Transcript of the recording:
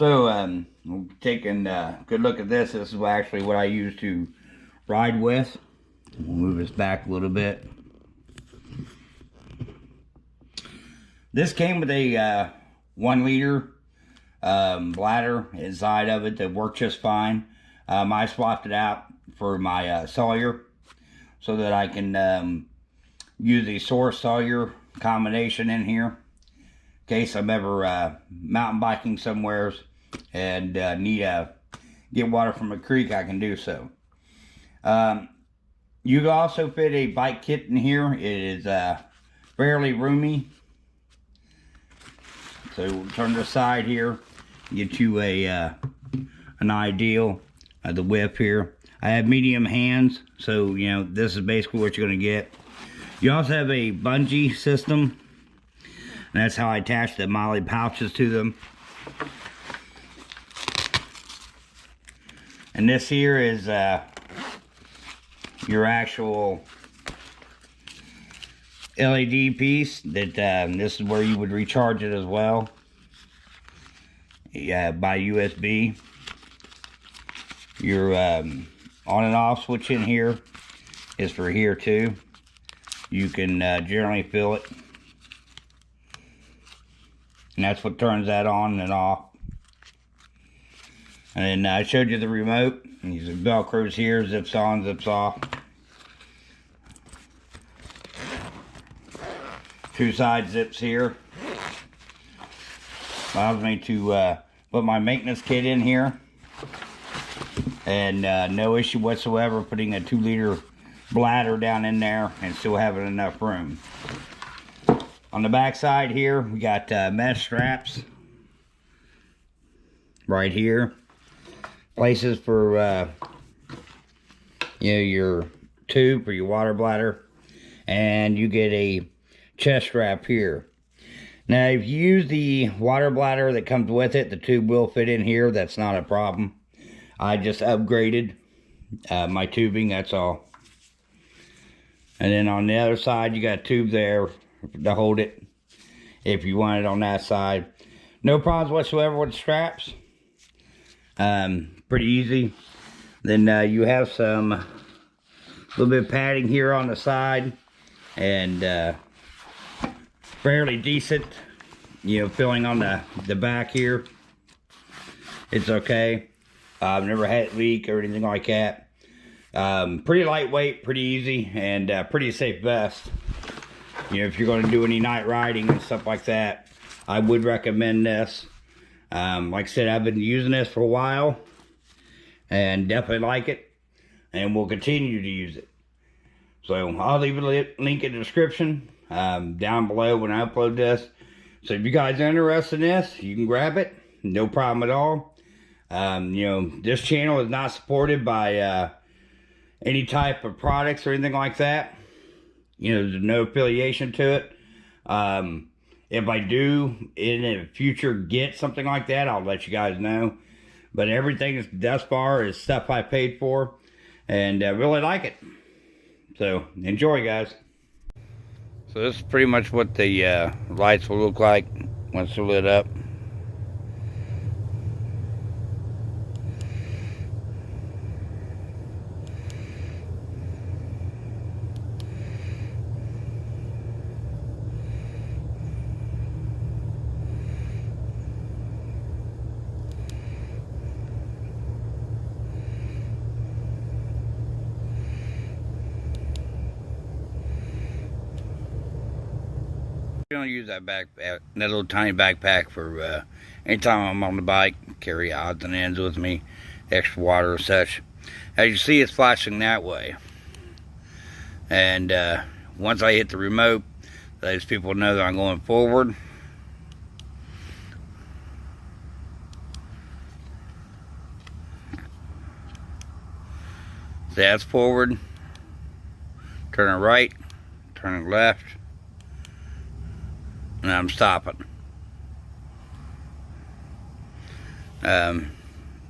So, taking a good look at this. This is actually what I use to ride with. We'll move this back a little bit. This came with a 1 liter bladder inside of it that worked just fine. I swapped it out for my Sawyer so that I can use the source Sawyer combination in here in case I'm ever mountain biking somewhere and need to get water from a creek. I can do so. You can also fit a bike kit in here. It is fairly roomy. So we'll turn to the side here, get you an ideal of the width here. I have medium hands, so you know this is basically what you're going to get. You also have a bungee system, and that's how I attach the MOLLE pouches to them. And this here is your actual LED piece that this is where you would recharge it as well. Yeah, by USB. Your on and off switch in here is for here too. You can generally feel it, and that's what turns that on and off. And then I showed you the remote. These are Velcros here, zips on, zips off. 2 side zips here. Allows me to put my maintenance kit in here. And no issue whatsoever putting a 2 liter bladder down in there and still having enough room. On the back side here, we got mesh straps right here. Places for you know, your tube for your water bladder, and you get a chest strap here. Now if you use the water bladder that comes with it, the tube will fit in here. That's not a problem. I just upgraded my tubing, that's all. And then on the other side you got a tube there to hold it if you want it on that side. No problems whatsoever with the straps. Pretty easy. Then you have some little bit of padding here on the side, and fairly decent, you know, filling on the back here. It's okay. I've never had it leak or anything like that. Pretty lightweight, pretty easy, and pretty safe vest. You know, if you're going to do any night riding and stuff like that, I would recommend this. Like I said, I've been using this for a while and definitely like it, and will continue to use it. So I'll leave a link in the description down below when I upload this. So if you guys are interested in this, you can grab it, no problem at all. You know, this channel is not supported by any type of products or anything like that. You know, there's no affiliation to it. If I do in the future get something like that, I'll let you guys know. But everything thus far is stuff I paid for, and I really like it. So enjoy, guys. So this is pretty much what the lights will look like once they're lit up. I'm gonna use that backpack, that little tiny backpack, for anytime I'm on the bike. Carry odds and ends with me, extra water or such. As you see, it's flashing that way, and once I hit the remote, those people know that I'm going forward. So that's forward, turning right, turning left, and I'm stopping.